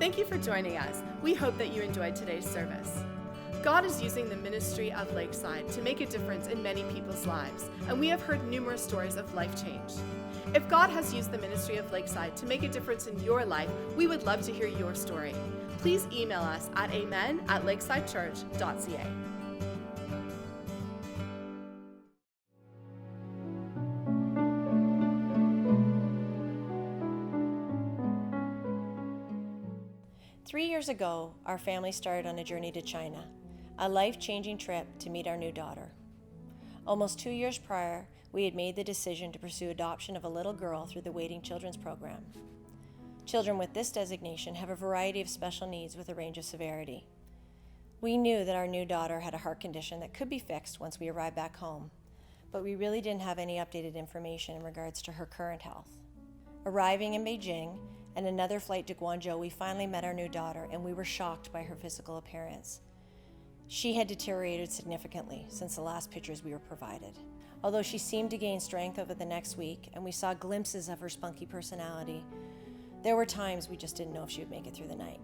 Thank you for joining us. We hope that you enjoyed today's service. God is using the ministry of Lakeside to make a difference in many people's lives, and we have heard numerous stories of life change. If God has used the ministry of Lakeside to make a difference in your life, we would love to hear your story. Please email us at amen@lakesidechurch.ca. Three years ago, our family started on a journey to China, a life-changing trip to meet our new daughter. Almost 2 years prior, we had made the decision to pursue adoption of a little girl through the Waiting Children's Program. Children with this designation have a variety of special needs with a range of severity. We knew that our new daughter had a heart condition that could be fixed once we arrived back home, but we really didn't have any updated information in regards to her current health. Arriving in Beijing and another flight to Guangzhou, we finally met our new daughter, and we were shocked by her physical appearance. She had deteriorated significantly since the last pictures we were provided. Although she seemed to gain strength over the next week, and we saw glimpses of her spunky personality, there were times we just didn't know if she would make it through the night.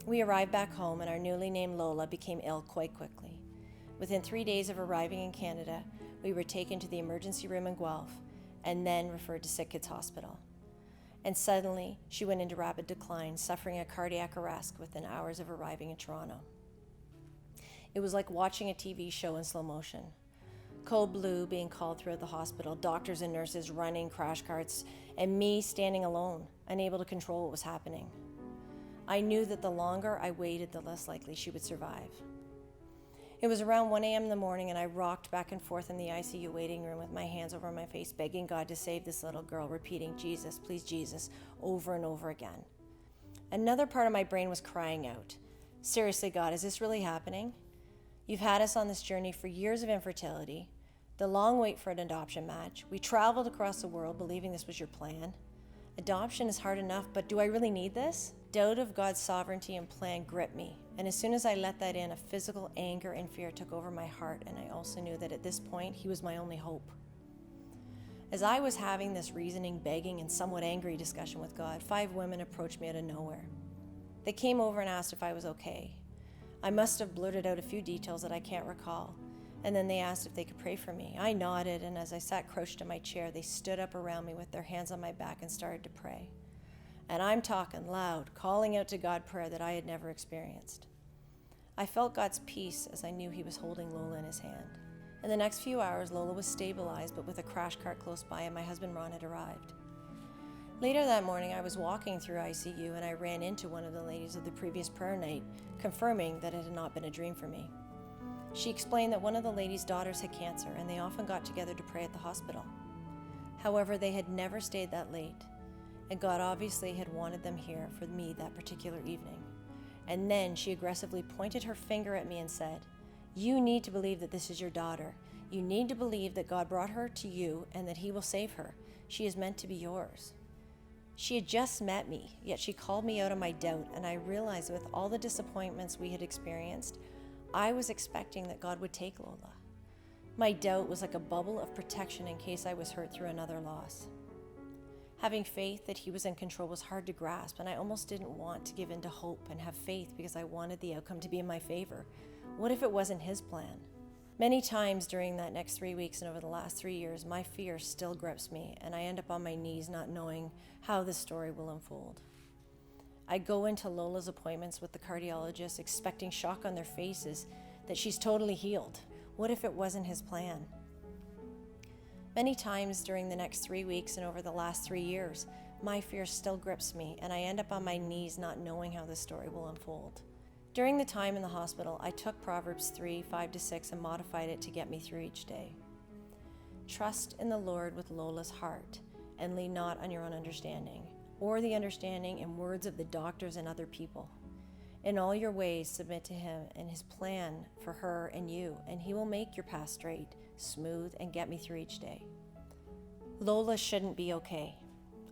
We arrived back home, and our newly named Lola became ill quite quickly. Within 3 days of arriving in Canada, we were taken to the emergency room in Guelph, and then referred to Sick Kids Hospital. And suddenly, she went into rapid decline, suffering a cardiac arrest within hours of arriving in Toronto. It was like watching a TV show in slow motion. Code Blue being called throughout the hospital, doctors and nurses running crash carts, and me standing alone, unable to control what was happening. I knew that the longer I waited, the less likely she would survive. It was around 1 a.m. in the morning, and I rocked back and forth in the ICU waiting room with my hands over my face, begging God to save this little girl, repeating, "Jesus, please Jesus," over and over again. Another part of my brain was crying out, "Seriously, God, is this really happening? You've had us on this journey for years of infertility, the long wait for an adoption match. We traveled across the world believing this was your plan. Adoption is hard enough, but do I really need this?" Doubt of God's sovereignty and plan gripped me, and as soon as I let that in, a physical anger and fear took over my heart, and I also knew that at this point, He was my only hope. As I was having this reasoning, begging, and somewhat angry discussion with God, 5 women approached me out of nowhere. They came over and asked if I was okay. I must have blurted out a few details that I can't recall, and then they asked if they could pray for me. I nodded, and as I sat crouched in my chair, they stood up around me with their hands on my back and started to pray. And I'm talking loud, calling out to God prayer that I had never experienced. I felt God's peace as I knew He was holding Lola in His hand. In the next few hours, Lola was stabilized, but with a crash cart close by, and my husband Ron had arrived. Later that morning, I was walking through ICU, and I ran into one of the ladies of the previous prayer night, confirming that it had not been a dream for me. She explained that one of the ladies' daughters had cancer, and they often got together to pray at the hospital. However, they had never stayed that late, and God obviously had wanted them here for me that particular evening. And then she aggressively pointed her finger at me and said, "You need to believe that this is your daughter. You need to believe that God brought her to you and that He will save her. She is meant to be yours." She had just met me, yet she called me out of my doubt, and I realized with all the disappointments we had experienced, I was expecting that God would take Lola. My doubt was like a bubble of protection in case I was hurt through another loss. Having faith that He was in control was hard to grasp, and I almost didn't want to give in to hope and have faith because I wanted the outcome to be in my favor. What if it wasn't His plan? Many times during that next 3 weeks and over the last 3 years, my fear still grips me, and I end up on my knees not knowing how this story will unfold. I go into Lola's appointments with the cardiologist expecting shock on their faces that she's totally healed. What if it wasn't His plan? Many times during the next 3 weeks and over the last 3 years, my fear still grips me, and I end up on my knees not knowing how this story will unfold. During the time in the hospital, I took Proverbs 3:5-6 and modified it to get me through each day. Trust in the Lord with Lola's heart, and lean not on your own understanding, or the understanding and words of the doctors and other people. In all your ways submit to Him and His plan for her and you, and He will make your path straight, smooth, and get me through each day. Lola shouldn't be okay.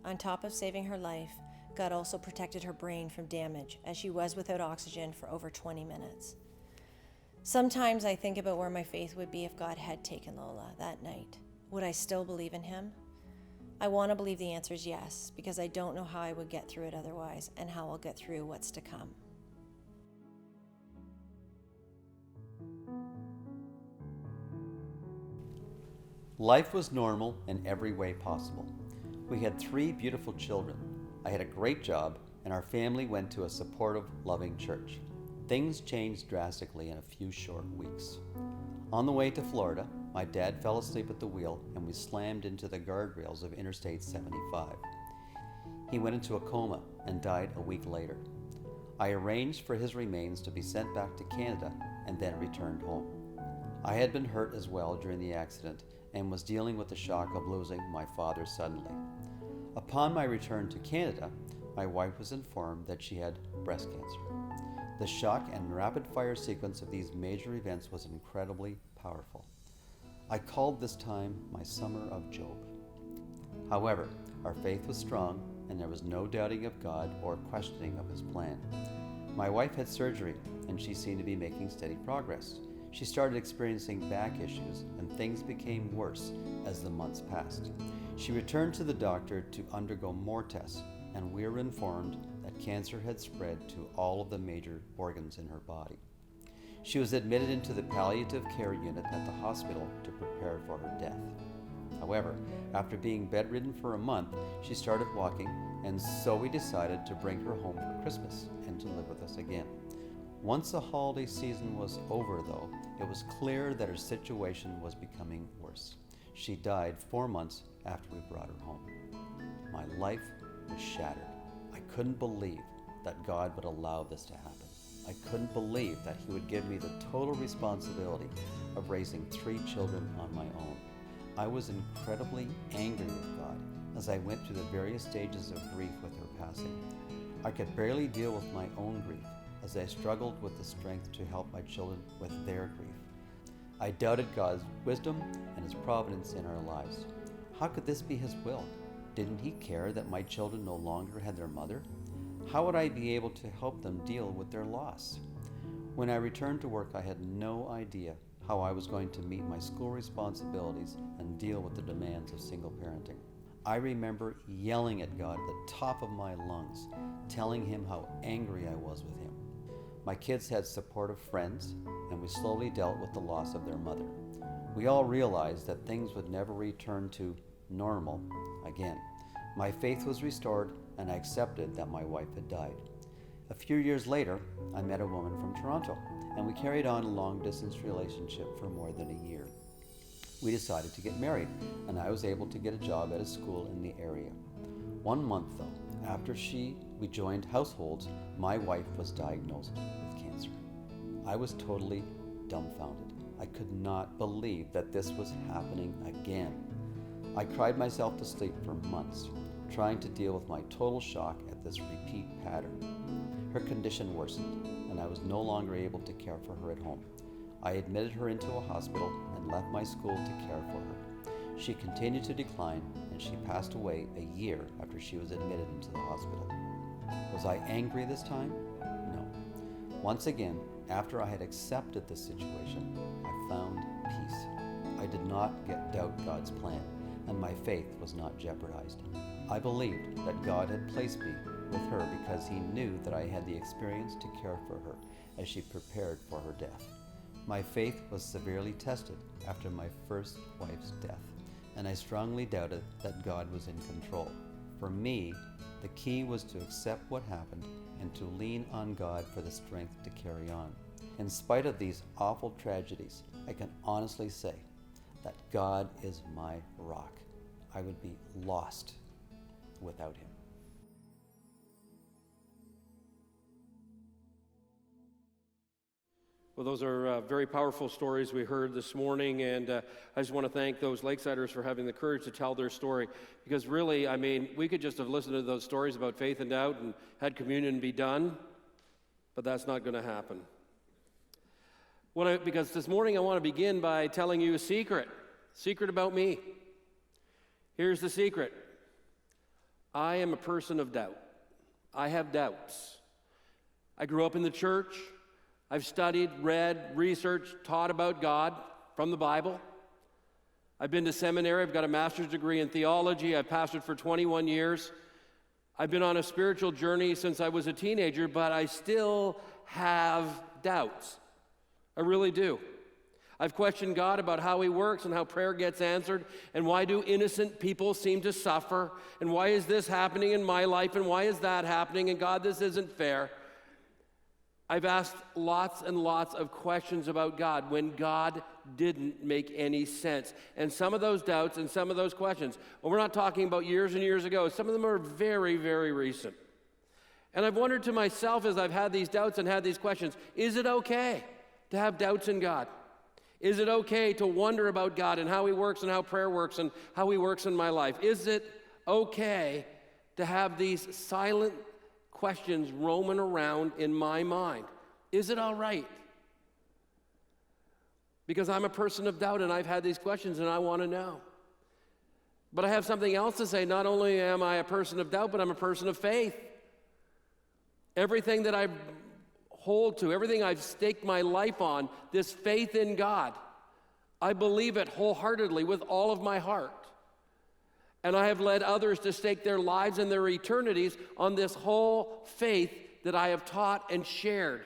On top of saving her life, God also protected her brain from damage, as she was without oxygen for over 20 minutes. Sometimes I think about where my faith would be if God had taken Lola that night. Would I still believe in Him? I want to believe the answer is yes, because I don't know how I would get through it otherwise and how I'll get through what's to come. Life was normal in every way possible. We had 3 beautiful children. I had a great job, and our family went to a supportive, loving church. Things changed drastically in a few short weeks. On the way to Florida, my dad fell asleep at the wheel and we slammed into the guardrails of Interstate 75. He went into a coma and died a week later. I arranged for his remains to be sent back to Canada and then returned home. I had been hurt as well during the accident and was dealing with the shock of losing my father suddenly. Upon my return to Canada, my wife was informed that she had breast cancer. The shock and rapid-fire sequence of these major events was incredibly powerful. I called this time my summer of Job. However, our faith was strong and there was no doubting of God or questioning of his plan. My wife had surgery and she seemed to be making steady progress. She started experiencing back issues and things became worse as the months passed. She returned to the doctor to undergo more tests, and we were informed that cancer had spread to all of the major organs in her body. She was admitted into the palliative care unit at the hospital to prepare for her death. However, after being bedridden for a month, she started walking, and so we decided to bring her home for Christmas and to live with us again. Once the holiday season was over, though, it was clear that her situation was becoming worse. She died 4 months after we brought her home. My life was shattered. I couldn't believe that God would allow this to happen. I couldn't believe that He would give me the total responsibility of raising 3 children on my own. I was incredibly angry with God as I went through the various stages of grief with her passing. I could barely deal with my own grief as I struggled with the strength to help my children with their grief. I doubted God's wisdom and His providence in our lives. How could this be His will? Didn't He care that my children no longer had their mother? How would I be able to help them deal with their loss? When I returned to work, I had no idea how I was going to meet my school responsibilities and deal with the demands of single parenting. I remember yelling at God at the top of my lungs, telling Him how angry I was with Him. My kids had supportive friends, and we slowly dealt with the loss of their mother. We all realized that things would never return to normal again. My faith was restored, and I accepted that my wife had died. A few years later, I met a woman from Toronto, and we carried on a long-distance relationship for more than a year. We decided to get married, and I was able to get a job at a school in the area. 1 month, though, after we joined households, my wife was diagnosed with cancer. I was totally dumbfounded. I could not believe that this was happening again. I cried myself to sleep for months, trying to deal with my total shock at this repeat pattern. Her condition worsened, and I was no longer able to care for her at home. I admitted her into a hospital and left my school to care for her. She continued to decline, and she passed away a year after she was admitted into the hospital. Was I angry this time? No. Once again, after I had accepted the situation, I found peace. I did not doubt God's plan, and my faith was not jeopardized. I believed that God had placed me with her because He knew that I had the experience to care for her as she prepared for her death. My faith was severely tested after my first wife's death, and I strongly doubted that God was in control. For me, the key was to accept what happened and to lean on God for the strength to carry on. In spite of these awful tragedies, I can honestly say that God is my rock. I would be lost without Him. Well, those are very powerful stories we heard this morning, and I just want to thank those Lakesiders for having the courage to tell their story, because really, I mean, we could just have listened to those stories about faith and doubt and had communion be done, but that's not going to happen. Because this morning I want to begin by telling you a secret about me. Here's the secret. I am a person of doubt. I have doubts. I grew up in the church. I've studied, read, researched, taught about God from the Bible. I've been to seminary. I've got a master's degree in theology. I've pastored for 21 years. I've been on a spiritual journey since I was a teenager, but I still have doubts. I really do. I've questioned God about how he works and how prayer gets answered, and why do innocent people seem to suffer, and why is this happening in my life, and why is that happening, and God, this isn't fair. I've asked lots and lots of questions about God when God didn't make any sense. And some of those doubts and some of those questions, well, we're not talking about years and years ago. Some of them are very, very recent. And I've wondered to myself as I've had these doubts and had these questions, is it okay to have doubts in God? Is it okay to wonder about God and how he works and how prayer works and how he works in my life? Is it okay to have these silent questions roaming around in my mind? Is it all right? Because I'm a person of doubt and I've had these questions and I want to know. But I have something else to say. Not only am I a person of doubt, but I'm a person of faith. Everything that I hold to, everything I've staked my life on, this faith in God, I believe it wholeheartedly with all of my heart. And I have led others to stake their lives and their eternities on this whole faith that I have taught and shared.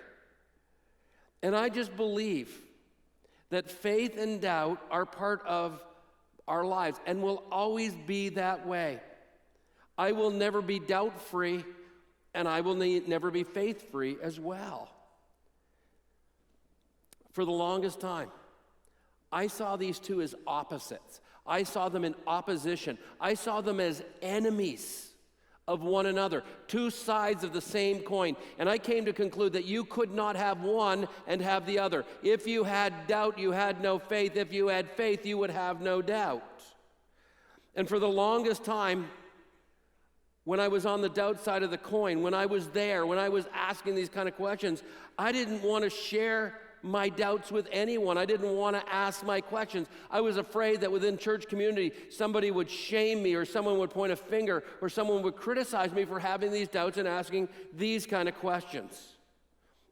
And I just believe that faith and doubt are part of our lives and will always be that way. I will never be doubt-free, and I will never be faith-free as well. For the longest time, I saw these two as opposites. I saw them in opposition. I saw them as enemies of one another, two sides of the same coin. And I came to conclude that you could not have one and have the other. If you had doubt, you had no faith. If you had faith, you would have no doubt. And for the longest time, when I was on the doubt side of the coin, when I was there, when I was asking these kind of questions, I didn't want to share my doubts with anyone. I didn't want to ask my questions. I was afraid that within church community, somebody would shame me, or someone would point a finger, or someone would criticize me for having these doubts and asking these kind of questions.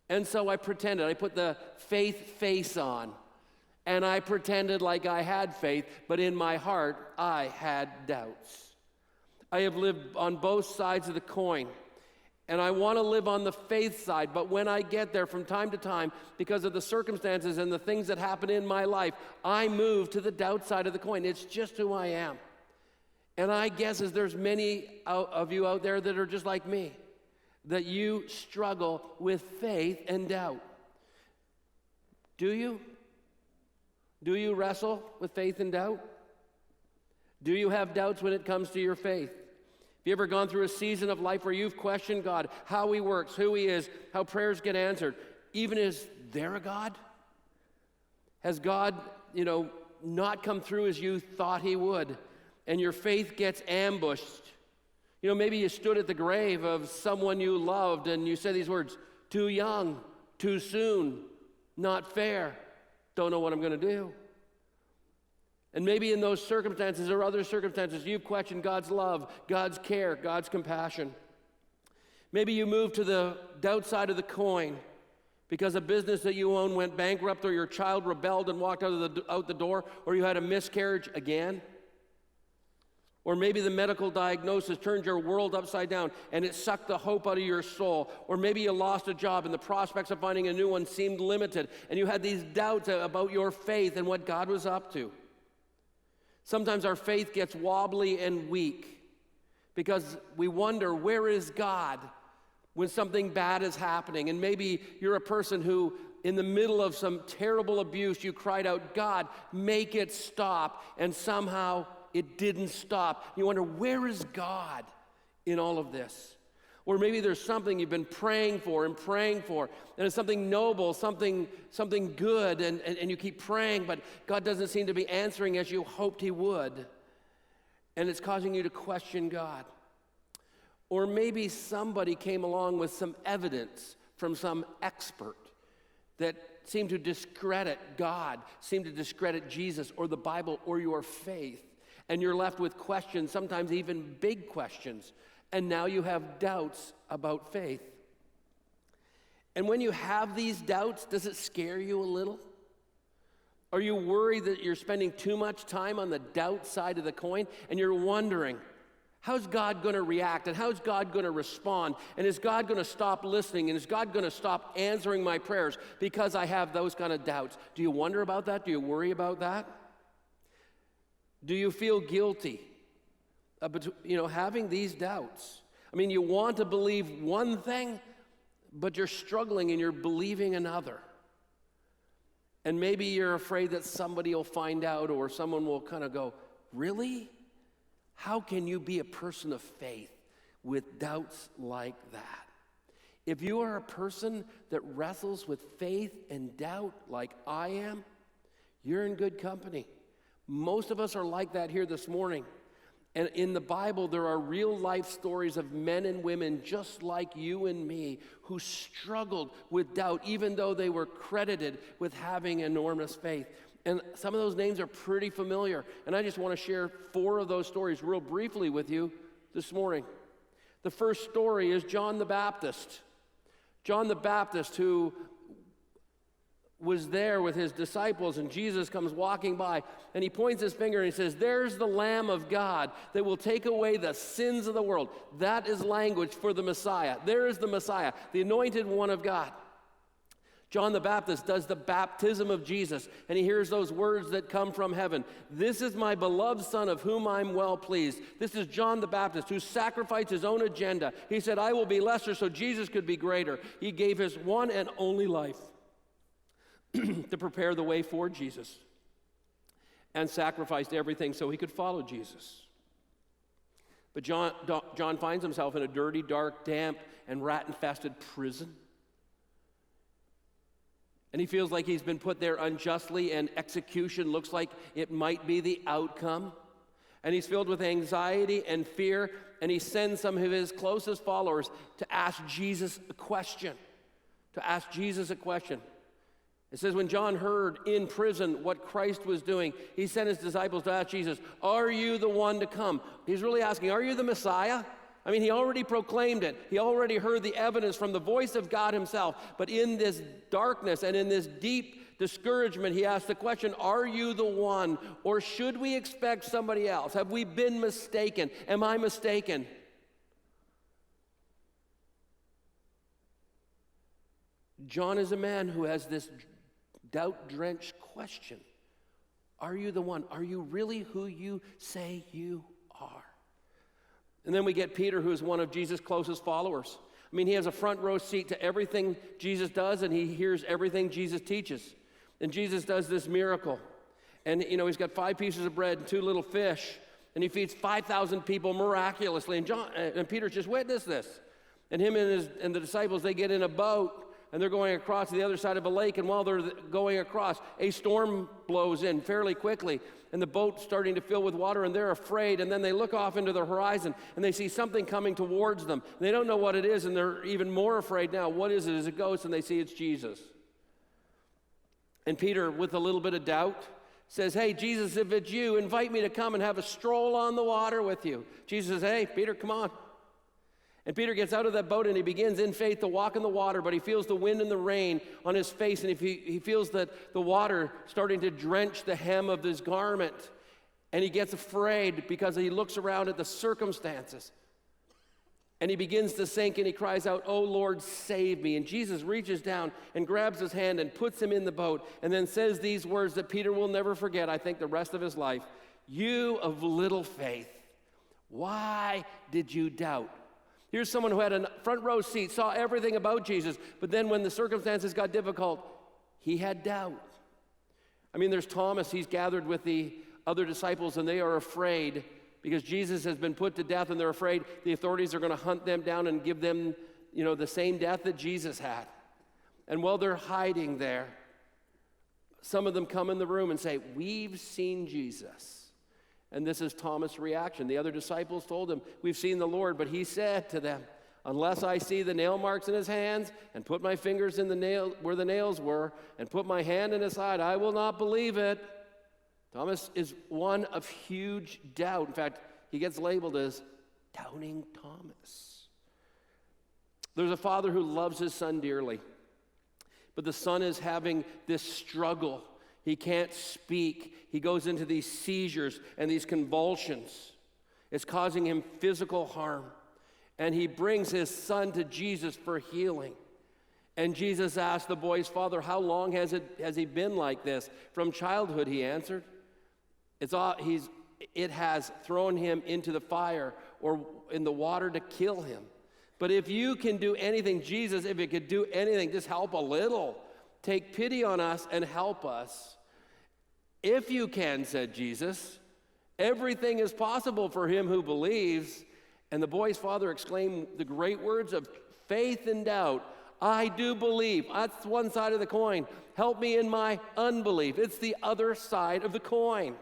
And so I pretended. I put the faith face on, and I pretended like I had faith, but in my heart, I had doubts. I have lived on both sides of the coin, and I want to live on the faith side, but when I get there from time to time, because of the circumstances and the things that happen in my life, I move to the doubt side of the coin. It's just who I am. And I guess as there's many of you out there that are just like me, that you struggle with faith and doubt. Do you? Do you wrestle with faith and doubt? Do you have doubts when it comes to your faith? Have you ever gone through a season of life where you've questioned God, how he works, who he is, how prayers get answered? Even is there a God? Has God, not come through as you thought he would, and your faith gets ambushed? Maybe you stood at the grave of someone you loved and you said these words, too young, too soon, not fair, don't know what I'm going to do. And maybe in those circumstances or other circumstances, you've questioned God's love, God's care, God's compassion. Maybe you moved to the doubt side of the coin because a business that you own went bankrupt, or your child rebelled and walked out the door, or you had a miscarriage again. Or maybe the medical diagnosis turned your world upside down and it sucked the hope out of your soul. Or maybe you lost a job and the prospects of finding a new one seemed limited, and you had these doubts about your faith and what God was up to. Sometimes our faith gets wobbly and weak because we wonder, where is God when something bad is happening? And maybe you're a person who, in the middle of some terrible abuse, you cried out, God, make it stop. And somehow it didn't stop. You wonder, where is God in all of this? Or maybe there's something you've been praying for, and it's something noble, something good, and you keep praying, but God doesn't seem to be answering as you hoped he would. And it's causing you to question God. Or maybe somebody came along with some evidence from some expert that seemed to discredit God, seemed to discredit Jesus or the Bible or your faith. And you're left with questions, sometimes even big questions. And now you have doubts about faith. And when you have these doubts, does it scare you a little? Are you worried that you're spending too much time on the doubt side of the coin and you're wondering, how's God going to react and how's God going to respond? And is God going to stop listening? And is God going to stop answering my prayers because I have those kind of doubts? Do you wonder about that? Do you worry about that? Do you feel guilty about, having these doubts? I mean, you want to believe one thing, but you're struggling and you're believing another. And maybe you're afraid that somebody will find out or someone will kind of go, really? How can you be a person of faith with doubts like that? If you are a person that wrestles with faith and doubt like I am, you're in good company. Most of us are like that here this morning. And in the Bible, there are real life stories of men and women just like you and me who struggled with doubt, even though they were credited with having enormous faith. And some of those names are pretty familiar. And I just want to share 4 of those stories real briefly with you this morning. The first story is John the Baptist. John the Baptist, who was there with his disciples, and Jesus comes walking by, and he points his finger and he says, "There's the Lamb of God that will take away the sins of the world." That is language for the Messiah. There is the Messiah, the anointed one of God. John the Baptist does the baptism of Jesus, and he hears those words that come from heaven. "This is my beloved Son of whom I'm well pleased." This is John the Baptist who sacrificed his own agenda. He said, "I will be lesser so Jesus could be greater." He gave his one and only life to prepare the way for Jesus and sacrificed everything so he could follow Jesus. But John finds himself in a dirty, dark, damp, and rat-infested prison. And he feels like he's been put there unjustly, and execution looks like it might be the outcome. And he's filled with anxiety and fear, and he sends some of his closest followers to ask Jesus a question. It says, when John heard in prison what Christ was doing, he sent his disciples to ask Jesus, "Are you the one to come?" He's really asking, are you the Messiah? I mean, he already proclaimed it. He already heard the evidence from the voice of God himself. But in this darkness and in this deep discouragement, he asked the question, are you the one? Or should we expect somebody else? Have we been mistaken? Am I mistaken? John is a man who has this doubt-drenched question. Are you the one? Are you really who you say you are? And then we get Peter, who is one of Jesus' closest followers. I mean, he has a front row seat to everything Jesus does, and he hears everything Jesus teaches. And Jesus does this miracle. And, he's got 5 pieces of bread and 2 little fish, and he feeds 5,000 people miraculously. And Peter just witnessed this. And him and the disciples, they get in a boat, and they're going across to the other side of a lake, and while they're going across, a storm blows in fairly quickly, and the boat's starting to fill with water, and they're afraid, and then they look off into the horizon, and they see something coming towards them. They don't know what it is, and they're even more afraid now. What is it? Is it a ghost? And they see it's Jesus. And Peter, with a little bit of doubt, says, "Hey, Jesus, if it's you, invite me to come and have a stroll on the water with you." Jesus says, "Hey, Peter, come on." And Peter gets out of that boat and he begins in faith to walk in the water, but he feels the wind and the rain on his face, and he feels that the water starting to drench the hem of his garment. And he gets afraid because he looks around at the circumstances. And he begins to sink and he cries out, "Oh Lord, save me." And Jesus reaches down and grabs his hand and puts him in the boat, and then says these words that Peter will never forget, I think, the rest of his life. "You of little faith, why did you doubt?" Here's someone who had a front row seat, saw everything about Jesus, but then when the circumstances got difficult, he had doubt. I mean, there's Thomas. He's gathered with the other disciples, and they are afraid because Jesus has been put to death, and they're afraid the authorities are going to hunt them down and give them, the same death that Jesus had. And while they're hiding there, some of them come in the room and say, "We've seen Jesus." And this is Thomas' reaction. The other disciples told him, "We've seen the Lord," but he said to them, "Unless I see the nail marks in his hands and put my fingers in where the nails were and put my hand in his side, I will not believe it." Thomas is one of huge doubt. In fact, he gets labeled as Doubting Thomas. There's a father who loves his son dearly, but the son is having this struggle. He can't speak. He goes into these seizures and these convulsions. It's causing him physical harm. And he brings his son to Jesus for healing. And Jesus asked the boy's father, how long has he been like this? From childhood, he answered. It has thrown him into the fire or in the water to kill him. But if you can do anything, Jesus, if you could do anything, just help a little. Take pity on us and help us. If you can, said Jesus, everything is possible for him who believes. And the boy's father exclaimed the great words of faith and doubt. I do believe. That's one side of the coin. Help me in my unbelief. It's the other side of the coin.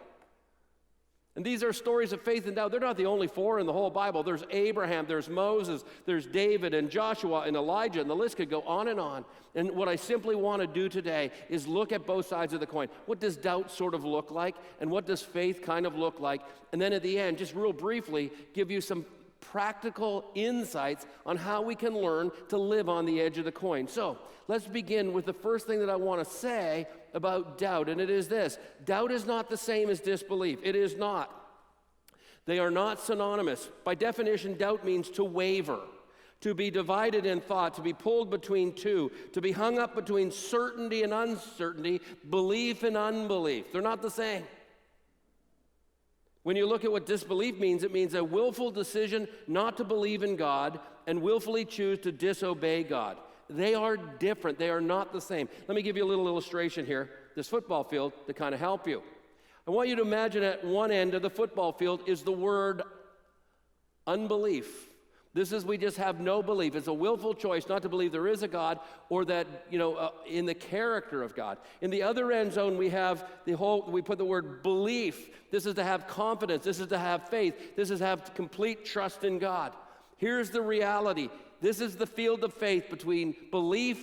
And these are stories of faith and doubt. They're not the only four in the whole Bible. There's Abraham, there's Moses, there's David and Joshua and Elijah, and the list could go on and on. And what I simply want to do today is look at both sides of the coin. What does doubt sort of look like? And what does faith kind of look like? And then at the end, just real briefly, give you some practical insights on how we can learn to live on the edge of the coin. So let's begin with the first thing that I want to say about doubt, and it is this. Doubt is not the same as disbelief. It is not. They are not synonymous. By definition, doubt means to waver, to be divided in thought, to be pulled between two, to be hung up between certainty and uncertainty, belief and unbelief. They're not the same. When you look at what disbelief means, it means a willful decision not to believe in God and willfully choose to disobey God. They are different. They are not the same. Let me give you a little illustration here, this football field, to kind of help you. I want you to imagine at one end of the football field is the word unbelief. This is, we just have no belief. It's a willful choice not to believe there is a God or that, in the character of God. In the other end zone, we have we put the word belief. This is to have confidence. This is to have faith. This is to have complete trust in God. Here's the reality. This is the field of faith between belief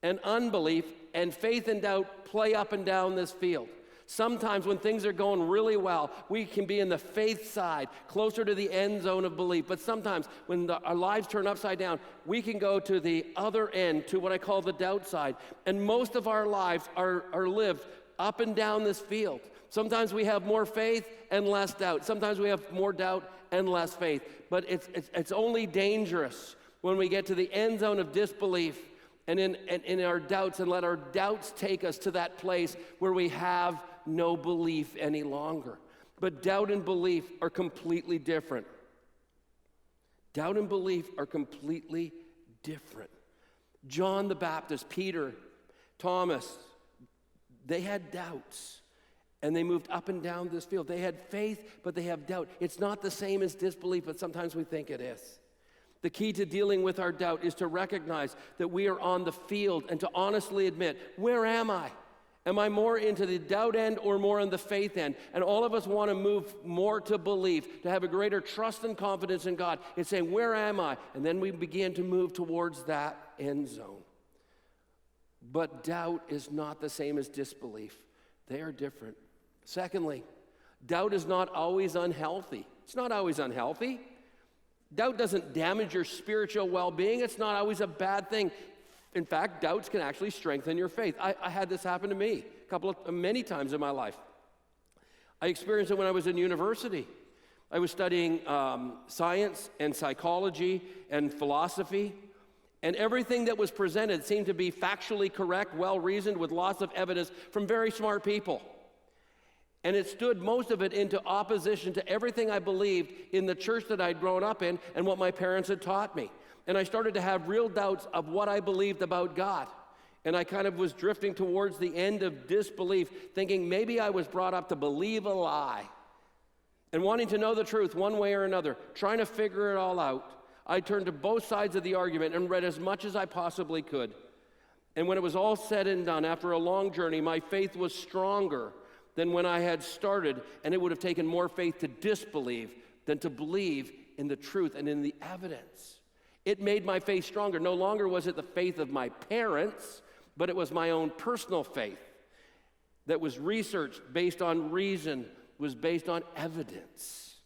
and unbelief, and faith and doubt play up and down this field. Sometimes when things are going really well, we can be in the faith side, closer to the end zone of belief. But sometimes when our lives turn upside down, we can go to the other end, to what I call the doubt side. And most of our lives are lived up and down this field. Sometimes we have more faith and less doubt. Sometimes we have more doubt and less faith. But it's only dangerous when we get to the end zone of disbelief and in our doubts, and let our doubts take us to that place where we have no belief any longer. But doubt and belief are completely different. Doubt and belief are completely different. John the Baptist, Peter, Thomas, they had doubts, and they moved up and down this field. They had faith, but they have doubt. It's not the same as disbelief, but sometimes we think it is. The key to dealing with our doubt is to recognize that we are on the field and to honestly admit, where am I? Am I more into the doubt end or more in the faith end? And all of us want to move more to belief, to have a greater trust and confidence in God. It's saying, where am I? And then we begin to move towards that end zone. But doubt is not the same as disbelief. They are different. Secondly, doubt is not always unhealthy. It's not always unhealthy. Doubt doesn't damage your spiritual well-being. It's not always a bad thing. In fact, doubts can actually strengthen your faith. I had this happen to me many times in my life. I experienced it when I was in university. I was studying science and psychology and philosophy, and everything that was presented seemed to be factually correct, well-reasoned, with lots of evidence from very smart people. And it stood, most of it, into opposition to everything I believed in the church that I'd grown up in and what my parents had taught me. And I started to have real doubts of what I believed about God. And I kind of was drifting towards the end of disbelief, thinking maybe I was brought up to believe a lie. And wanting to know the truth one way or another, trying to figure it all out, I turned to both sides of the argument and read as much as I possibly could. And when it was all said and done, after a long journey, my faith was stronger than when I had started, and it would have taken more faith to disbelieve than to believe in the truth and in the evidence. It made my faith stronger. No longer was it the faith of my parents, but it was my own personal faith that was researched based on reason, was based on evidence.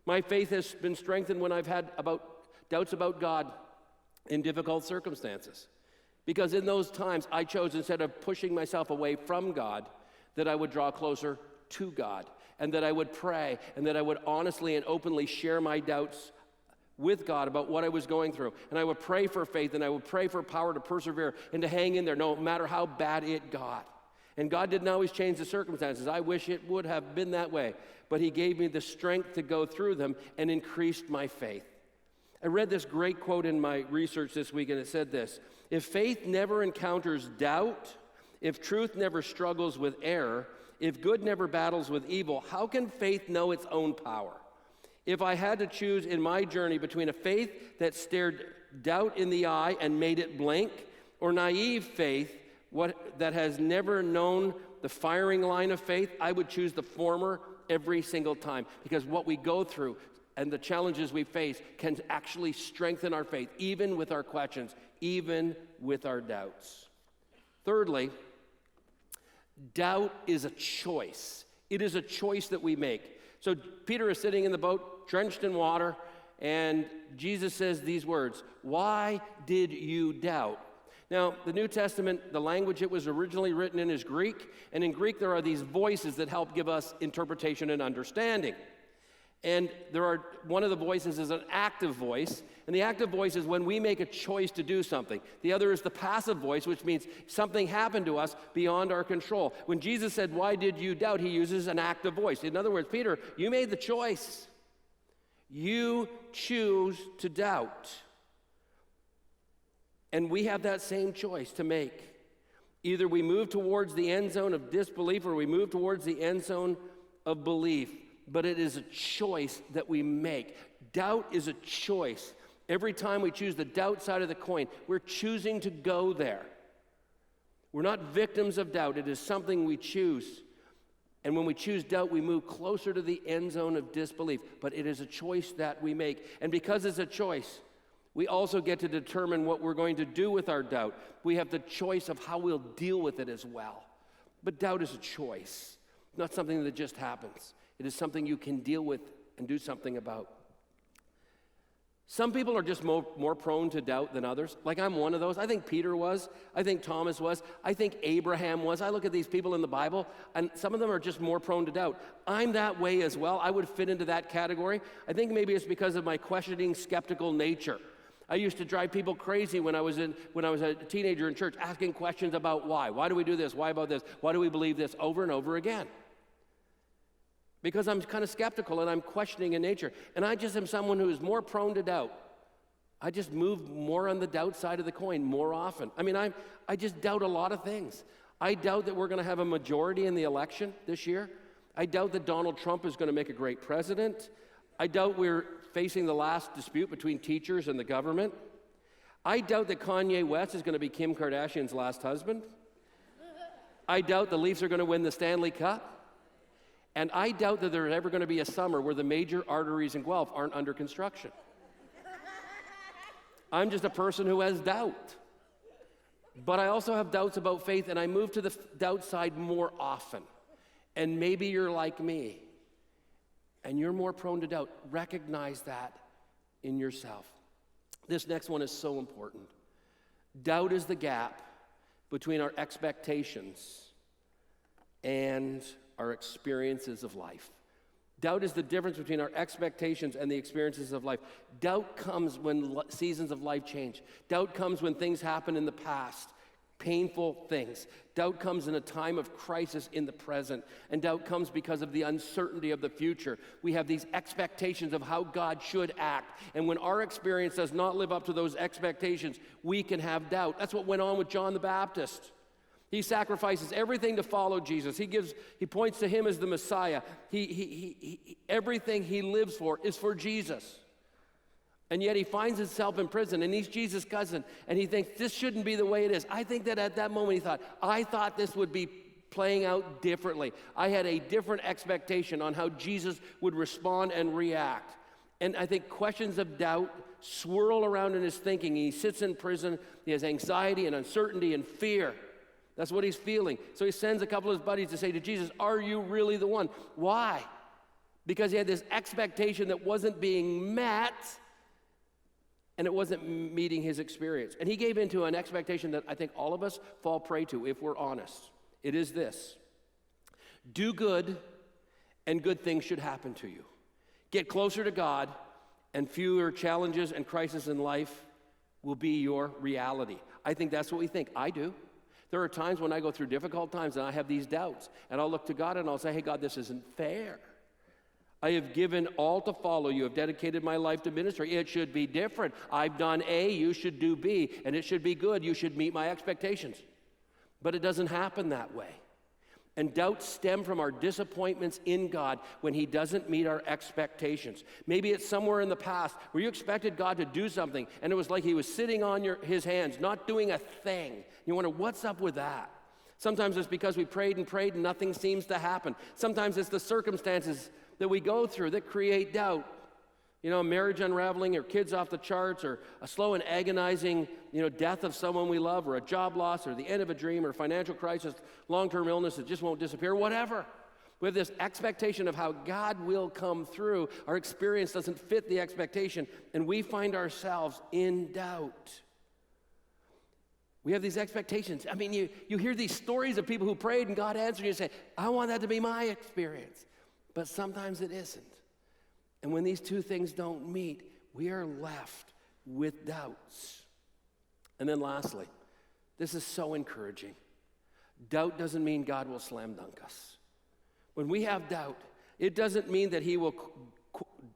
My faith has been strengthened when I've had doubts about God in difficult circumstances. Because in those times, I chose, instead of pushing myself away from God, that I would draw closer to God, and that I would pray, and that I would honestly and openly share my doubts with God about what I was going through. And I would pray for faith, and I would pray for power to persevere and to hang in there no matter how bad it got. And God didn't always change the circumstances. I wish it would have been that way. But he gave me the strength to go through them and increased my faith. I read this great quote in my research this week, and it said this: if faith never encounters doubt, if truth never struggles with error, if good never battles with evil, how can faith know its own power? If I had to choose in my journey between a faith that stared doubt in the eye and made it blink, or naive faith that has never known the firing line of faith, I would choose the former every single time, because what we go through and the challenges we face can actually strengthen our faith, even with our questions, even with our doubts. Thirdly, doubt is a choice. It is a choice that we make. So Peter is sitting in the boat, drenched in water, and Jesus says these words, "Why did you doubt?" Now, the New Testament, the language it was originally written in is Greek, and in Greek there are these voices that help give us interpretation and understanding. And one of the voices is an active voice, and the active voice is when we make a choice to do something. The other is the passive voice, which means something happened to us beyond our control. When Jesus said, "Why did you doubt?" he uses an active voice. In other words, Peter, you made the choice. You choose to doubt. And we have that same choice to make. Either we move towards the end zone of disbelief or we move towards the end zone of belief. But it is a choice that we make. Doubt is a choice. Every time we choose the doubt side of the coin, we're choosing to go there. We're not victims of doubt. It is something we choose. And when we choose doubt, we move closer to the end zone of disbelief. But it is a choice that we make. And because it's a choice, we also get to determine what we're going to do with our doubt. We have the choice of how we'll deal with it as well. But doubt is a choice, not something that just happens. It is something you can deal with and do something about. Some people are just more prone to doubt than others. Like I'm one of those. I think Peter was. I think Thomas was. I think Abraham was. I look at these people in the Bible, and some of them are just more prone to doubt. I'm that way as well. I would fit into that category. I think maybe it's because of my questioning, skeptical nature. I used to drive people crazy when I was a teenager in church, asking questions about why. Why do we do this? Why about this? Why do we believe this? Over and over again. Because I'm kind of skeptical and I'm questioning in nature. And I just am someone who is more prone to doubt. I just move more on the doubt side of the coin more often. I mean, I just doubt a lot of things. I doubt that we're going to have a majority in the election this year. I doubt that Donald Trump is going to make a great president. I doubt we're facing the last dispute between teachers and the government. I doubt that Kanye West is going to be Kim Kardashian's last husband. I doubt the Leafs are going to win the Stanley Cup. And I doubt that there's ever going to be a summer where the major arteries in Guelph aren't under construction. I'm just a person who has doubt. But I also have doubts about faith, and I move to the doubt side more often. And maybe you're like me, and you're more prone to doubt. Recognize that in yourself. This next one is so important. Doubt is the gap between our expectations and our experiences of life. Doubt is the difference between our expectations and the experiences of life. Doubt comes when seasons of life change. Doubt comes when things happen in the past, painful things. Doubt comes in a time of crisis in the present. And doubt comes because of the uncertainty of the future. We have these expectations of how God should act. And when our experience does not live up to those expectations, we can have doubt. That's what went on with John the Baptist. He sacrifices everything to follow Jesus. He points to him as the Messiah. Everything he lives for is for Jesus. And yet he finds himself in prison, and he's Jesus' cousin, and he thinks this shouldn't be the way it is. I think that at that moment he thought, I thought this would be playing out differently. I had a different expectation on how Jesus would respond and react. And I think questions of doubt swirl around in his thinking. He sits in prison. He has anxiety and uncertainty and fear. That's what he's feeling. So he sends a couple of his buddies to say to Jesus, are you really the one? Why? Because he had this expectation that wasn't being met, and it wasn't meeting his experience. And he gave into an expectation that I think all of us fall prey to if we're honest. It is this: Do good, and good things should happen to you. Get closer to God, and fewer challenges and crises in life will be your reality. I think that's what we think. I do. There are times when I go through difficult times and I have these doubts, and I'll look to God and I'll say, hey, God, this isn't fair. I have given all to follow you. I've dedicated my life to ministry. It should be different. I've done A, you should do B, and it should be good. You should meet my expectations. But it doesn't happen that way. And doubts stem from our disappointments in God when he doesn't meet our expectations. Maybe it's somewhere in the past where you expected God to do something, and it was like he was sitting on his hands, not doing a thing. You wonder, what's up with that? Sometimes it's because we prayed and nothing seems to happen. Sometimes it's the circumstances that we go through that create doubt. You know, a marriage unraveling, or kids off the charts, or a slow and agonizing, death of someone we love, or a job loss, or the end of a dream, or financial crisis, long-term illness that just won't disappear, whatever. We have this expectation of how God will come through. Our experience doesn't fit the expectation, and we find ourselves in doubt. We have these expectations. I mean, you hear these stories of people who prayed and God answered, and you say, I want that to be my experience. But sometimes it isn't. And when these two things don't meet, we are left with doubts. And then lastly, this is so encouraging. Doubt doesn't mean God will slam dunk us. When we have doubt, it doesn't mean that he will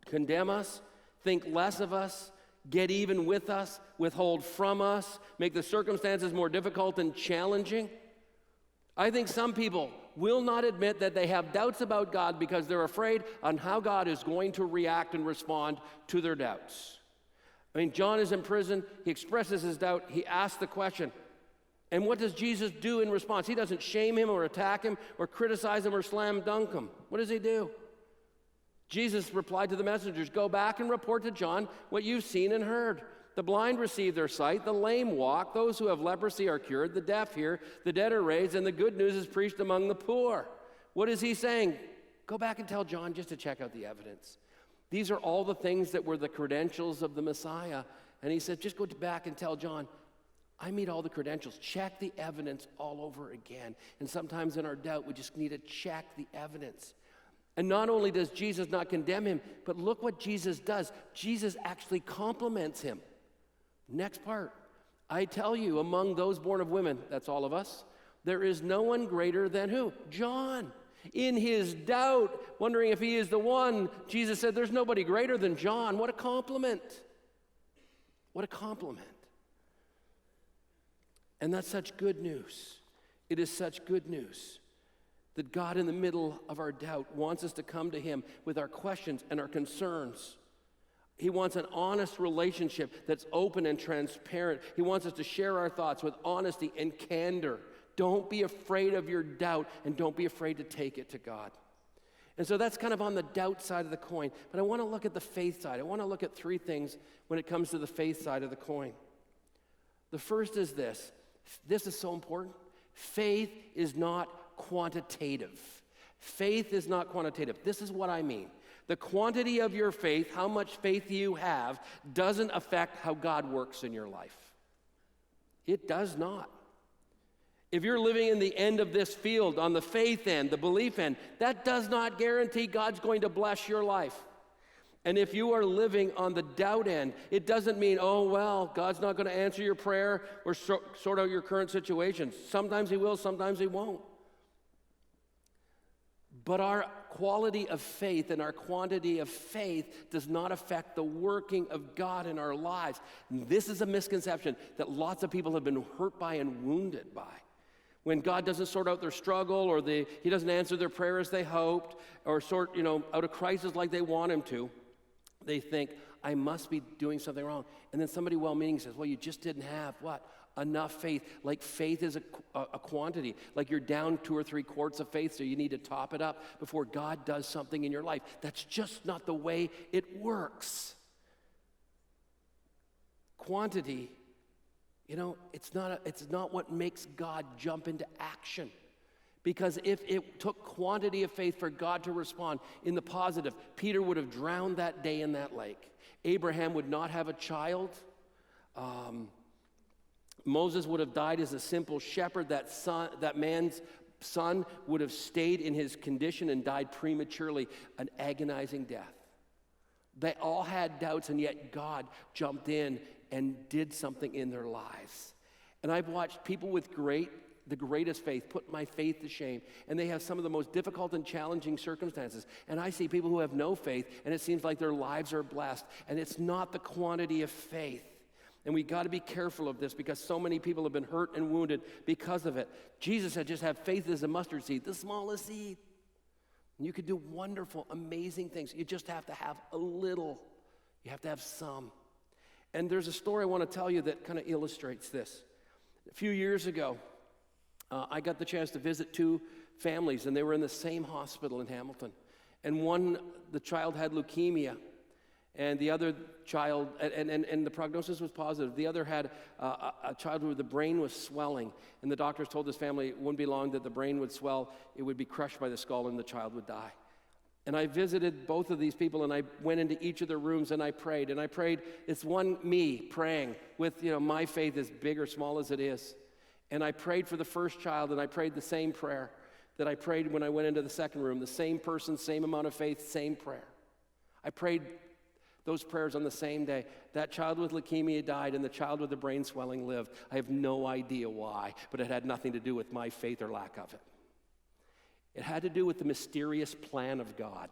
condemn us, think less of us, get even with us, withhold from us, make the circumstances more difficult and challenging. I think some people will not admit that they have doubts about God because they're afraid on how God is going to react and respond to their doubts. I mean, John is in prison. He expresses his doubt. He asks the question. And what does Jesus do in response? He doesn't shame him or attack him or criticize him or slam dunk him. What does he do? Jesus replied to the messengers, go back and report to John what you've seen and heard. The blind receive their sight, the lame walk, those who have leprosy are cured, the deaf hear, the dead are raised, and the good news is preached among the poor. What is he saying? Go back and tell John just to check out the evidence. These are all the things that were the credentials of the Messiah. And he said, just go back and tell John, I meet all the credentials. Check the evidence all over again. And sometimes in our doubt, we just need to check the evidence. And not only does Jesus not condemn him, but look what Jesus does. Jesus actually compliments him. Next part, I tell you, among those born of women, that's all of us, there is no one greater than who? John. In his doubt, wondering if he is the one, Jesus said, there's nobody greater than John. What a compliment. What a compliment. And that's such good news. It is such good news that God, in the middle of our doubt, wants us to come to him with our questions and our concerns. He wants an honest relationship that's open and transparent. He wants us to share our thoughts with honesty and candor. Don't be afraid of your doubt, and don't be afraid to take it to God. And so that's kind of on the doubt side of the coin. But I want to look at the faith side. I want to look at three things when it comes to the faith side of the coin. The first is this. This is so important. Faith is not quantitative. Faith is not quantitative. This is what I mean. The quantity of your faith, how much faith you have, doesn't affect how God works in your life. It does not. If you're living in the end of this field, on the faith end, the belief end, that does not guarantee God's going to bless your life. And if you are living on the doubt end, it doesn't mean, oh, well, God's not going to answer your prayer or sort out your current situation. Sometimes he will, sometimes he won't. But our quality of faith and our quantity of faith does not affect the working of God in our lives. And this is a misconception that lots of people have been hurt by and wounded by. When God doesn't sort out their struggle, or he doesn't answer their prayer as they hoped, or sort out a crisis like they want him to, they think, I must be doing something wrong. And then somebody well-meaning says, well, you just didn't have what? Enough faith. Like faith is a quantity. Like you're down 2 or 3 quarts of faith, so you need to top it up before God does something in your life. That's just not the way it works. Quantity, it's not what makes God jump into action. Because if it took quantity of faith for God to respond in the positive, Peter would have drowned that day in that lake. Abraham would not have a child. Moses would have died as a simple shepherd. That man's son would have stayed in his condition and died prematurely, an agonizing death. They all had doubts, and yet God jumped in and did something in their lives. And I've watched people with the greatest faith put my faith to shame, and they have some of the most difficult and challenging circumstances. And I see people who have no faith, and it seems like their lives are blessed. And it's not the quantity of faith. And we got to be careful of this because so many people have been hurt and wounded because of it. Jesus said, just have faith as a mustard seed, the smallest seed. And you could do wonderful, amazing things. You just have to have a little. You have to have some. And there's a story I want to tell you that kind of illustrates this. A few years ago, I got the chance to visit two families, and they were in the same hospital in Hamilton. And one, the child had leukemia, and the other child, and the prognosis was positive. The other had a child where the brain was swelling, and the doctors told this family it wouldn't be long that the brain would swell, it would be crushed by the skull, and the child would die. And I visited both of these people, and I went into each of their rooms, and I prayed. It's one me praying with, my faith as big or small as it is. And I prayed for the first child, and I prayed the same prayer that I prayed when I went into the second room. The same person, same amount of faith, same prayer. I prayed those prayers on the same day. That child with leukemia died, and the child with the brain swelling lived. I have no idea why, but it had nothing to do with my faith or lack of it. It had to do with the mysterious plan of God.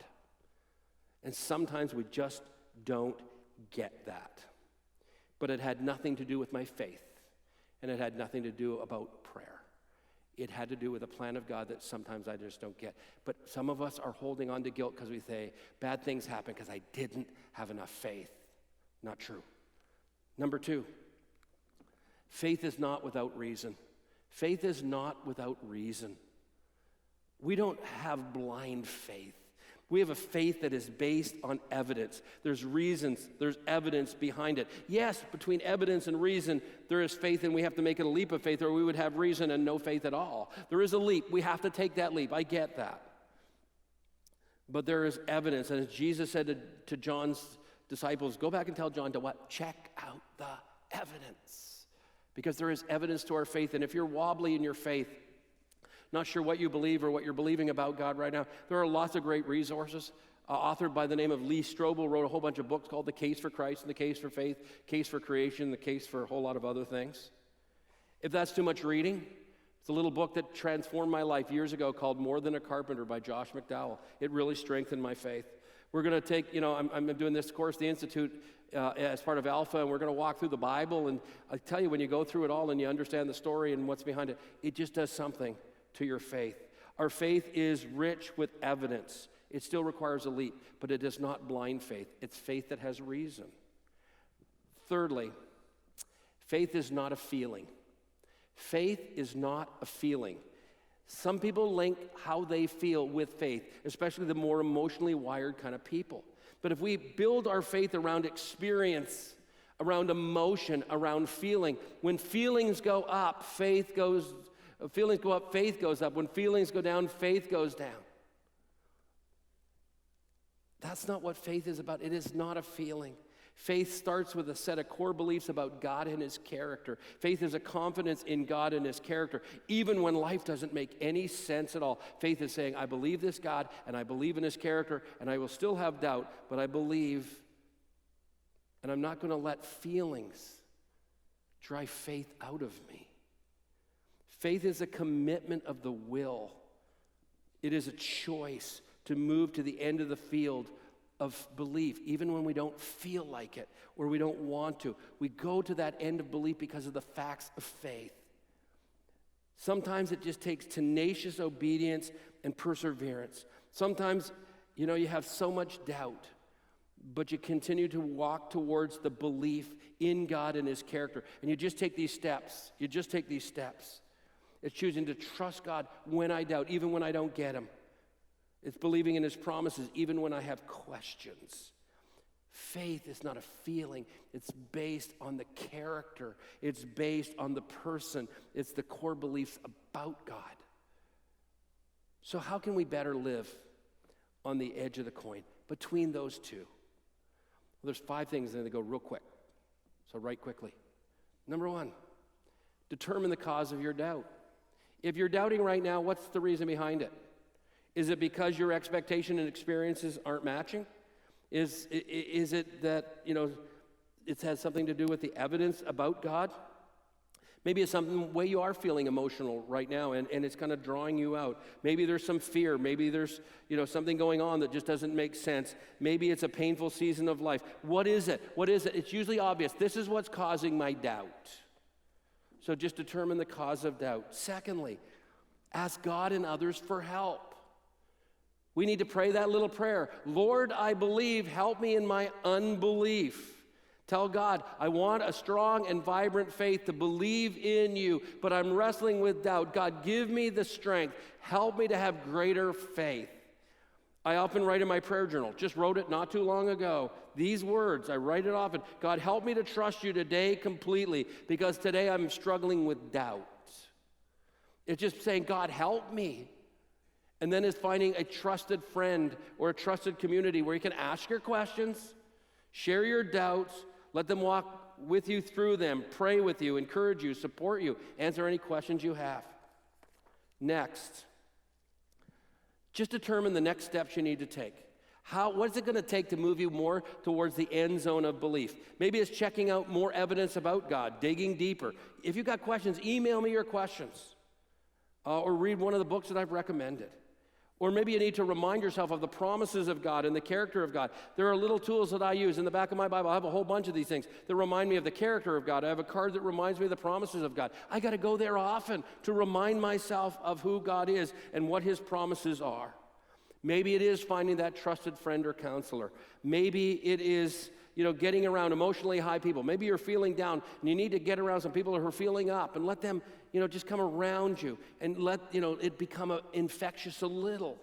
And sometimes we just don't get that. But it had nothing to do with my faith. And it had nothing to do about prayer. It had to do with a plan of God that sometimes I just don't get. But some of us are holding on to guilt because we say, bad things happen because I didn't have enough faith. Not true. Number two, faith is not without reason. Faith is not without reason. We don't have blind faith. We have a faith that is based on evidence. There's reasons, there's evidence behind it. Yes, between evidence and reason, there is faith, and we have to make it a leap of faith, or we would have reason and no faith at all. There is a leap. We have to take that leap. I get that. But there is evidence, and as Jesus said to John's disciples, go back and tell John to what? Check out the evidence. Because there is evidence to our faith, and if you're wobbly in your faith, not sure what you believe or what you're believing about God right now, there are lots of great resources. Authored by the name of Lee Strobel, wrote a whole bunch of books called The Case for Christ and The Case for Faith, Case for Creation, The Case for a whole lot of other things. If that's too much reading, it's a little book that transformed my life years ago called More Than a Carpenter by Josh McDowell. It really strengthened my faith. We're going to take, I'm doing this course, the Institute, as part of Alpha, and we're going to walk through the Bible. And I tell you, when you go through it all and you understand the story and what's behind it, it just does something to your faith. Our faith is rich with evidence. It still requires a leap, but it is not blind faith. It's faith that has reason. Thirdly, faith is not a feeling. Faith is not a feeling. Some people link how they feel with faith, especially the more emotionally wired kind of people. But if we build our faith around experience, around emotion, around feeling, when feelings go up, faith goes down. Feelings go up, faith goes up. When feelings go down, faith goes down. That's not what faith is about. It is not a feeling. Faith starts with a set of core beliefs about God and His character. Faith is a confidence in God and His character, even when life doesn't make any sense at all. Faith is saying, I believe this God, and I believe in His character, and I will still have doubt, but I believe, and I'm not going to let feelings drive faith out of me. Faith is a commitment of the will. It is a choice to move to the end of the field of belief, even when we don't feel like it or we don't want to. We go to that end of belief because of the facts of faith. Sometimes it just takes tenacious obedience and perseverance. Sometimes, you have so much doubt, but you continue to walk towards the belief in God and His character. And you just take these steps. It's choosing to trust God when I doubt, even when I don't get Him. It's believing in His promises, even when I have questions. Faith is not a feeling. It's based on the character. It's based on the person. It's the core beliefs about God. So how can we better live on the edge of the coin between those two? Well, there's 5 things, and they go real quick. So write quickly. Number 1, determine the cause of your doubt. If you're doubting right now, what's the reason behind it? Is it because your expectation and experiences aren't matching? Is it that, it has something to do with the evidence about God? Maybe it's some way you are feeling emotional right now, and it's kind of drawing you out. Maybe there's some fear. Maybe there's, something going on that just doesn't make sense. Maybe it's a painful season of life. What is it? What is it? It's usually obvious. This is what's causing my doubt. So just determine the cause of doubt. Secondly, ask God and others for help. We need to pray that little prayer. Lord, I believe, help me in my unbelief. Tell God, I want a strong and vibrant faith to believe in you, but I'm wrestling with doubt. God, give me the strength. Help me to have greater faith. I often write in my prayer journal, just wrote it not too long ago, these words, I write it often. God, help me to trust you today completely, because today I'm struggling with doubt. It's just saying, God, help me. And then it's finding a trusted friend or a trusted community where you can ask your questions, share your doubts, let them walk with you through them, pray with you, encourage you, support you, answer any questions you have. Next, just determine the next steps you need to take. What is it going to take to move you more towards the end zone of belief? Maybe it's checking out more evidence about God, digging deeper. If you've got questions, email me your questions or read one of the books that I've recommended. Or maybe you need to remind yourself of the promises of God and the character of God. There are little tools that I use. In the back of my Bible, I have a whole bunch of these things that remind me of the character of God. I have a card that reminds me of the promises of God. I got to go there often to remind myself of who God is and what his promises are. Maybe it is finding that trusted friend or counselor. Maybe it is, getting around emotionally high people. Maybe you're feeling down and you need to get around some people who are feeling up and let them, just come around you and let, it become infectious a little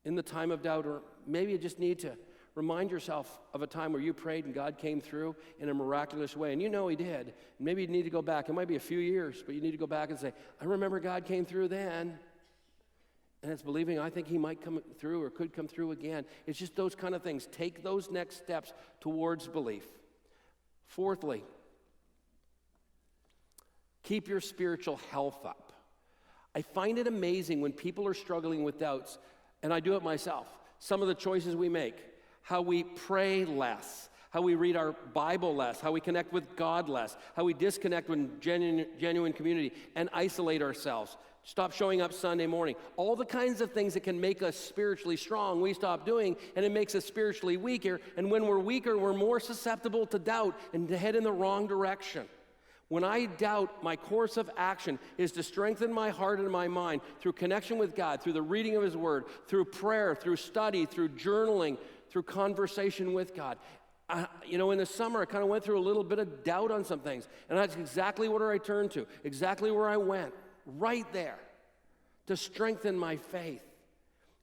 in the time of doubt. Or maybe you just need to remind yourself of a time where you prayed and God came through in a miraculous way. And he did. And maybe you need to go back. It might be a few years, but you need to go back and say, I remember God came through then. And it's believing I think he might come through or could come through again. It's just those kind of things. Take those next steps towards belief. Fourthly, keep your spiritual health up. I find it amazing when people are struggling with doubts, and I do it myself. Some of the choices we make, how we pray less, how we read our Bible less, how we connect with God less, how we disconnect with genuine community and isolate ourselves. Stop showing up Sunday morning. All the kinds of things that can make us spiritually strong, we stop doing, and it makes us spiritually weaker. And when we're weaker, we're more susceptible to doubt and to head in the wrong direction. When I doubt, my course of action is to strengthen my heart and my mind through connection with God, through the reading of his word, through prayer, through study, through journaling, through conversation with God. In the summer, I kind of went through a little bit of doubt on some things. And that's exactly what I turned to, exactly where I went. Right there to strengthen my faith.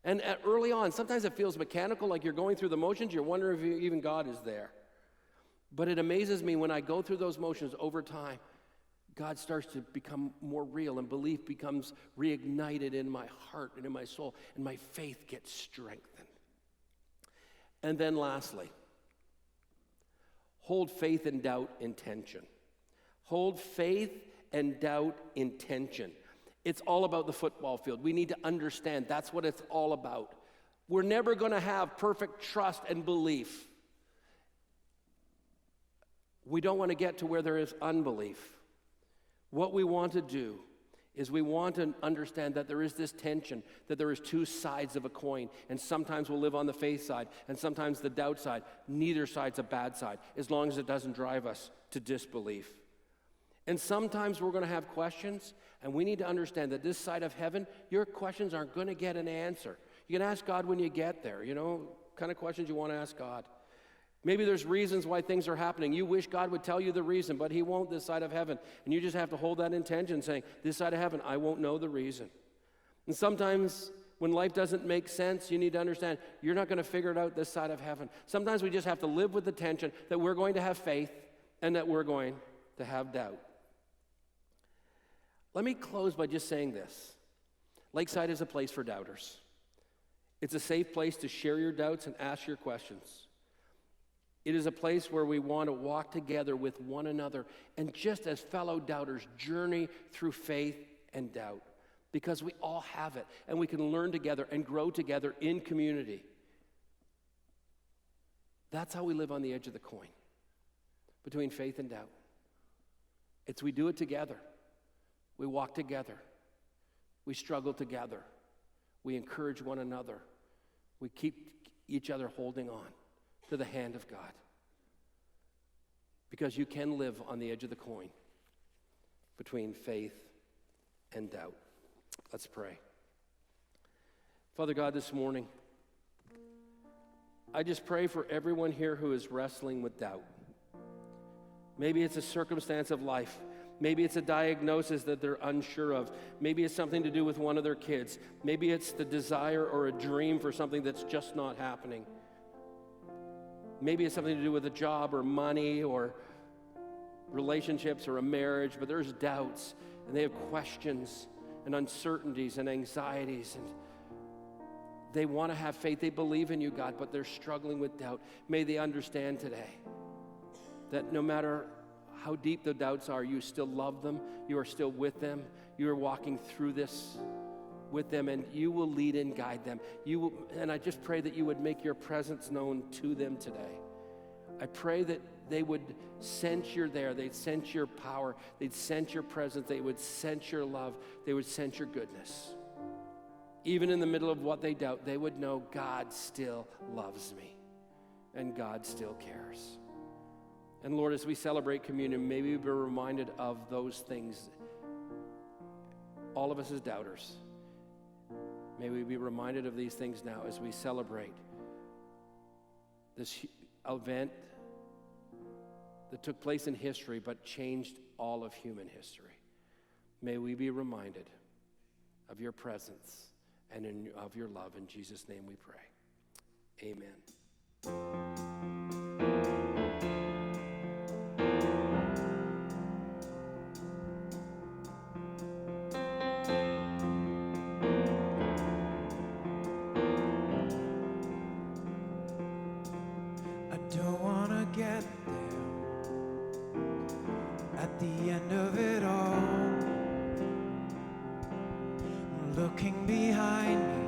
And early on, sometimes it feels mechanical, like you're going through the motions. You're wondering if even God is there. But it amazes me when I go through those motions over time, God starts to become more real and belief becomes reignited in my heart and in my soul, and my faith gets strengthened. And then lastly, hold faith and doubt in tension. Hold faith and doubt in tension. It's all about the football field. We need to understand that's what it's all about. We're never going to have perfect trust and belief. We don't want to get to where there is unbelief. What we want to do is we want to understand that there is this tension, that there is two sides of a coin, and sometimes we'll live on the faith side, and sometimes the doubt side. Neither side's a bad side, as long as it doesn't drive us to disbelief. And sometimes we're going to have questions, and we need to understand that this side of heaven, your questions aren't going to get an answer. You can ask God when you get there, kind of questions you want to ask God. Maybe there's reasons why things are happening. You wish God would tell you the reason, but he won't this side of heaven. And you just have to hold that intention, saying, this side of heaven, I won't know the reason. And sometimes when life doesn't make sense, you need to understand you're not going to figure it out this side of heaven. Sometimes we just have to live with the tension that we're going to have faith and that we're going to have doubt. Let me close by just saying this. Lakeside is a place for doubters. It's a safe place to share your doubts and ask your questions. It is a place where we want to walk together with one another and just as fellow doubters journey through faith and doubt. because we all have it, and we can learn together and grow together in community. That's how we live on the edge of the coin, between faith and doubt. We do it together. We walk together. We struggle together. We encourage one another. We keep each other holding on to the hand of God. Because you can live on the edge of the coin between faith and doubt. Let's pray. Father God, this morning, I just pray for everyone here who is wrestling with doubt. Maybe it's a circumstance of life. Maybe it's a diagnosis that they're unsure of. Maybe it's something to do with one of their kids. Maybe it's the desire or a dream for something that's just not happening. Maybe it's something to do with a job or money or relationships or a marriage, but there's doubts, and they have questions and uncertainties and anxieties, and they want to have faith. They believe in you, God, but they're struggling with doubt. May they understand today that no matter how deep the doubts are, you still love them, you are still with them, you are walking through this with them, and you will lead and guide them. And I just pray that you would make your presence known to them today. I pray that they would sense you're there, they'd sense your power, they'd sense your presence, they would sense your love, they would sense your goodness. Even in the middle of what they doubt, they would know God still loves me and God still cares. And Lord, as we celebrate communion, may we be reminded of those things. All of us as doubters, may we be reminded of these things now as we celebrate this event that took place in history but changed all of human history. May we be reminded of your presence and of your love. In Jesus' name we pray. Amen. Don't wanna get there at the end of it all. Looking behind me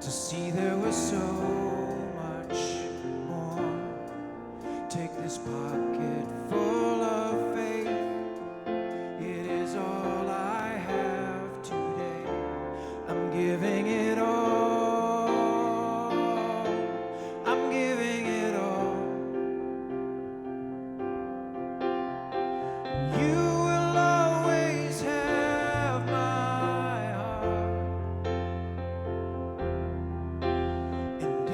to see there was so much more. Take this pocket full of faith. It is all I have today. I'm giving it all. And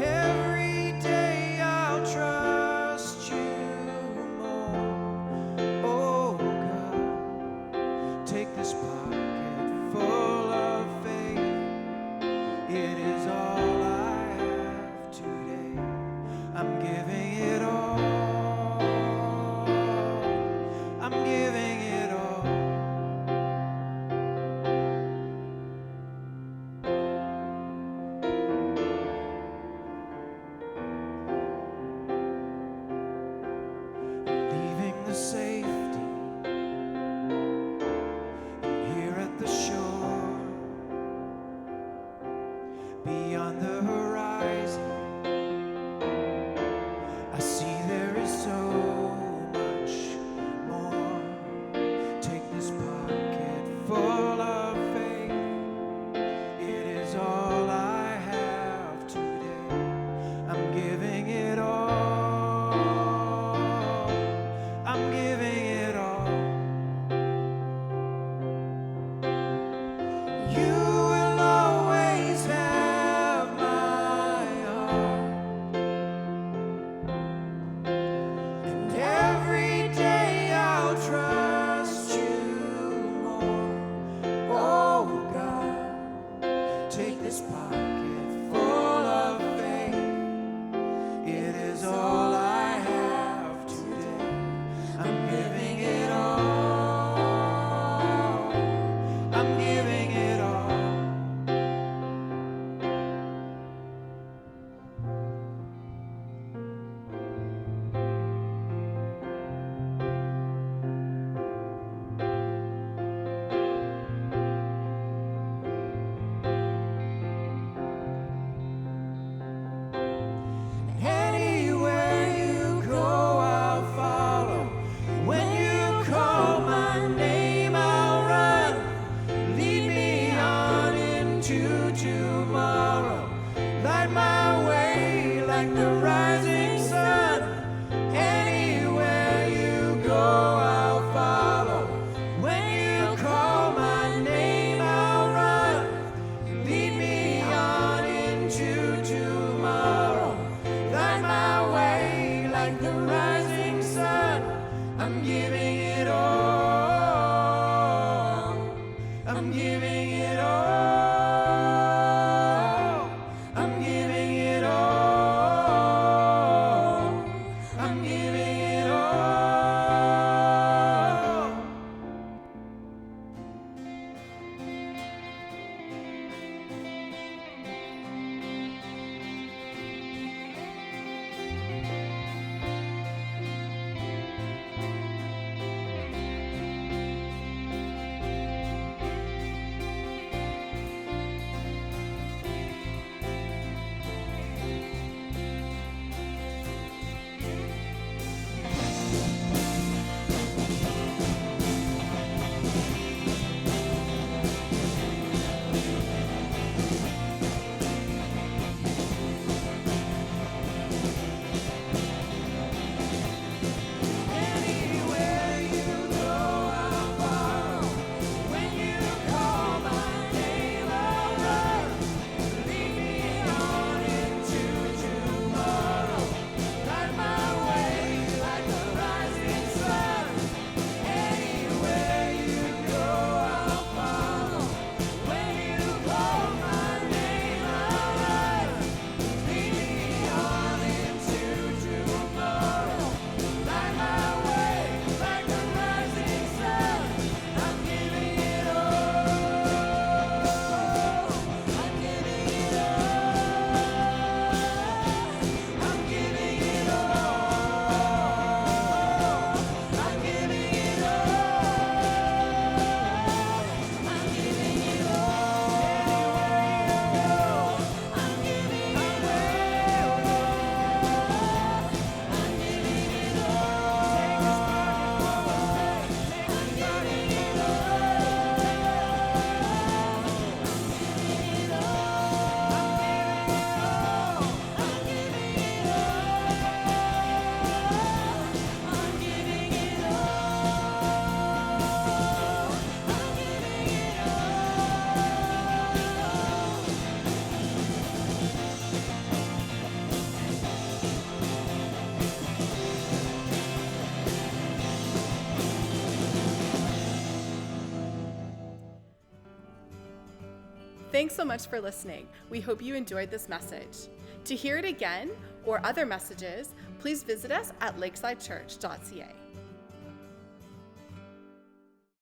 Thanks so much for listening. We hope you enjoyed this message. To hear it again or other messages, please visit us at lakesidechurch.ca.